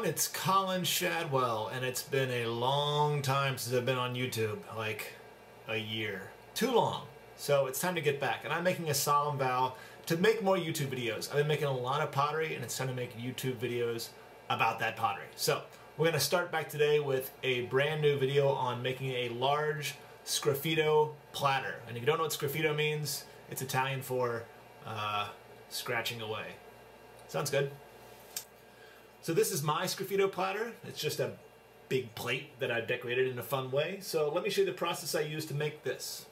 It's Colin Shadwell, and it's been a long time since I've been on YouTube, like a year. Too long. So it's time to get back, and I'm making a solemn vow to make more YouTube videos. I've been making a lot of pottery, and it's time to make YouTube videos about that pottery. So we're going to start back today with a brand new video on making a large Sgraffito platter. And if you don't know what Sgraffito means, it's Italian for scratching away. Sounds good. So this is my Sgraffito platter. It's just a big plate that I've decorated in a fun way. So let me show you the process I used to make this.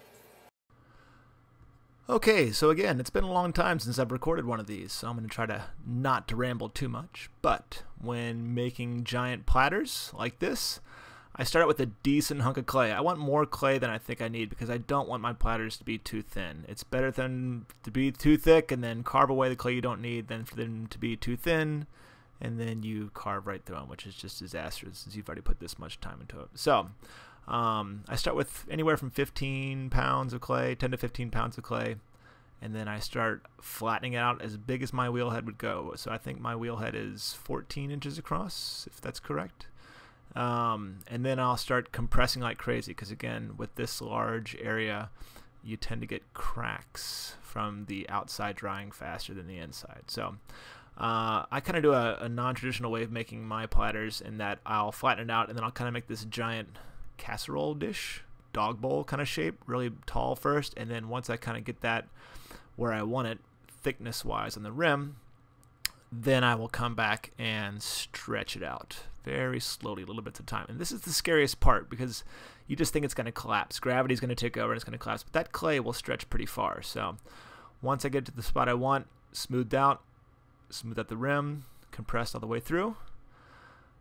Okay, so again, it's been a long time since I've recorded one of these, so I'm going to try to not to ramble too much. But when making giant platters like this, I start out with a decent hunk of clay. I want more clay than I think I need because I don't want my platters to be too thin. It's better than to be too thick and then carve away the clay you don't need than for them to be too thin and then you carve right through them, which is just disastrous since you've already put this much time into it. So I start with anywhere from 15 pounds of clay, 10 to 15 pounds of clay, and then I start flattening it out as big as my wheel head would go. So I think my wheel head is 14 inches across, if that's correct. And then I'll start compressing like crazy because, again, with this large area, you tend to get cracks from the outside drying faster than the inside. So I kind of do a non-traditional way of making my platters in that I'll flatten it out and then I'll kind of make this giant casserole dish, dog bowl kind of shape, really tall first, and then once I kind of get that where I want it thickness-wise on the rim, then I will come back and stretch it out very slowly, little bits of time. And this is the scariest part because you just think it's going to collapse. Gravity's going to take over and it's going to collapse, but that clay will stretch pretty far. So once I get to the spot I want, smooth out the rim, compressed all the way through,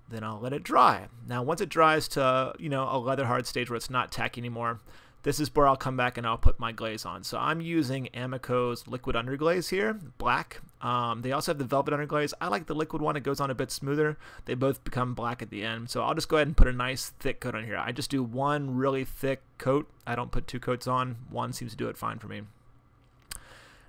then I'll let it dry. Now once it dries to, you know, a leather hard stage where it's not tacky anymore, this is where I'll come back and I'll put my glaze on. So I'm using Amico's liquid underglaze here, black. They also have the velvet underglaze. I like the liquid one, it goes on a bit smoother. They both become black at the end. So I'll just go ahead and put a nice thick coat on here. I just do one really thick coat. I don't put two coats on. One seems to do it fine for me.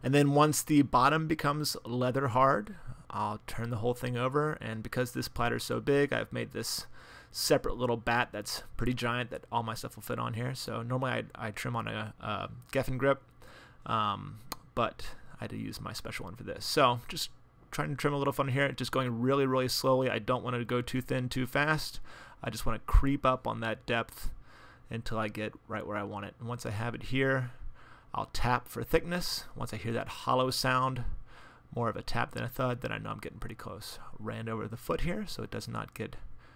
And then once the bottom becomes leather hard, I'll turn the whole thing over, and because this platter is so big, I've made this separate little bat that's pretty giant that all my stuff will fit on here. So normally I trim on a Geffen grip, but I had to use my special one for this. So just trying to trim a little fun here, just going really, really slowly. I don't want it to go too thin too fast. I just want to creep up on that depth until I get right where I want it. And once I have it here, I'll tap for thickness. Once I hear that hollow sound, more of a tap than a thud, then I know I'm getting pretty close. Ran over the foot here so it does not get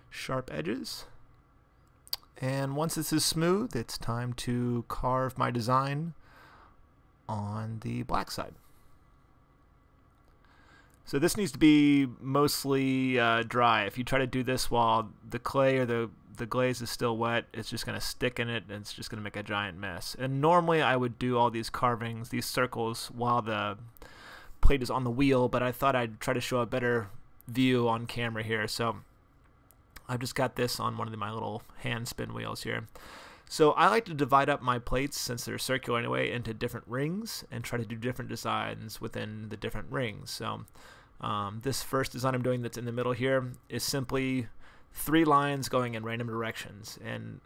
sharp edges. And once this is smooth, it's time to carve my design on the black side. So this needs to be mostly dry. If you try to do this while the clay or the glaze is still wet, it's just going to stick in it and it's just going to make a giant mess. And normally I would do all these carvings, these circles, while the plate is on the wheel, but I thought I'd try to show a better view on camera here. So I've just got this on one of my little hand spin wheels here. So I like to divide up my plates, since they're circular anyway, into different rings and try to do different designs within the different rings. So this first design I'm doing that's in the middle here is simply 3 lines going in random directions. And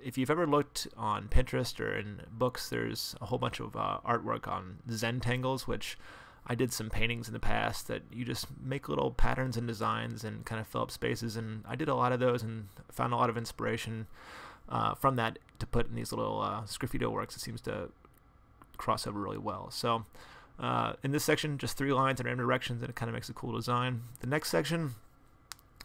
if you've ever looked on Pinterest or in books, there's a whole bunch of artwork on Zentangles, which I did some paintings in the past that you just make little patterns and designs and kind of fill up spaces, and I did a lot of those and found a lot of inspiration from that to put in these little Sgraffito works. It seems to cross over really well. So in this section, just 3 lines in random directions, and it kind of makes a cool design. The next section,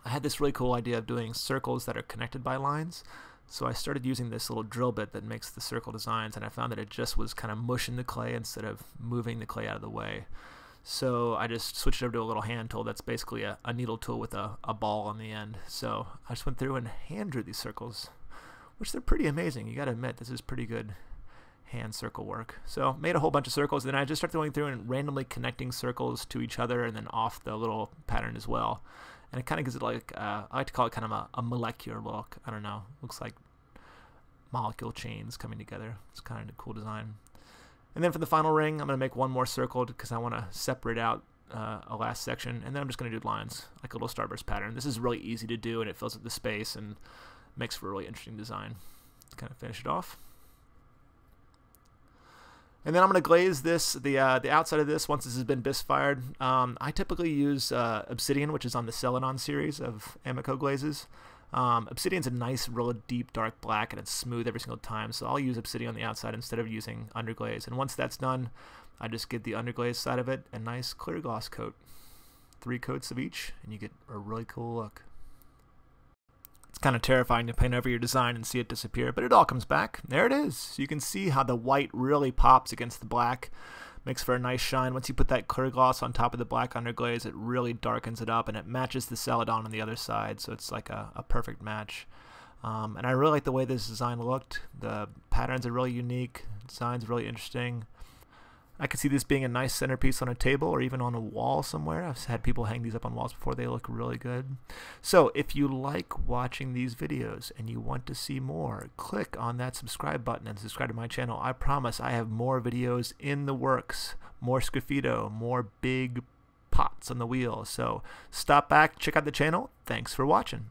I had this really cool idea of doing circles that are connected by lines. So I started using this little drill bit that makes the circle designs, and I found that it just was kind of mushing the clay instead of moving the clay out of the way. So I just switched over to a little hand tool that's basically a needle tool with a ball on the end. So I just went through and hand drew these circles, which they're pretty amazing. You gotta admit, this is pretty good hand circle work. So made a whole bunch of circles, and then I just started going through and randomly connecting circles to each other and then off the little pattern as well. And it kind of gives it like, I like to call it kind of a molecular look. I don't know, looks like molecule chains coming together. It's kind of a cool design. And then for the final ring, I'm going to make one more circle because I want to separate out a last section, and then I'm just going to do lines, like a little starburst pattern. This is really easy to do, and it fills up the space and makes for a really interesting design. Kind of finish it off. And then I'm going to glaze this, the outside of this, once this has been bisque fired. I typically use Obsidian, which is on the Celadon series of Amico glazes. Obsidian's a nice, real deep, dark black, and it's smooth every single time, so I'll use Obsidian on the outside instead of using underglaze. And once that's done, I just give the underglaze side of it a nice clear gloss coat. 3 coats of each, and you get a really cool look. It's kind of terrifying to paint over your design and see it disappear, but it all comes back. There it is. So you can see how the white really pops against the black. Makes for a nice shine. Once you put that clear gloss on top of the black underglaze, it really darkens it up, and it matches the Celadon on the other side, so it's like a perfect match. And I really like the way this design looked. The patterns are really unique. The design's really interesting. I could see this being a nice centerpiece on a table or even on a wall somewhere. I've had people hang these up on walls before. They look really good. So if you like watching these videos and you want to see more, click on that subscribe button and subscribe to my channel. I promise I have more videos in the works, more Sgraffito, more big pots on the wheel. So stop back, check out the channel. Thanks for watching.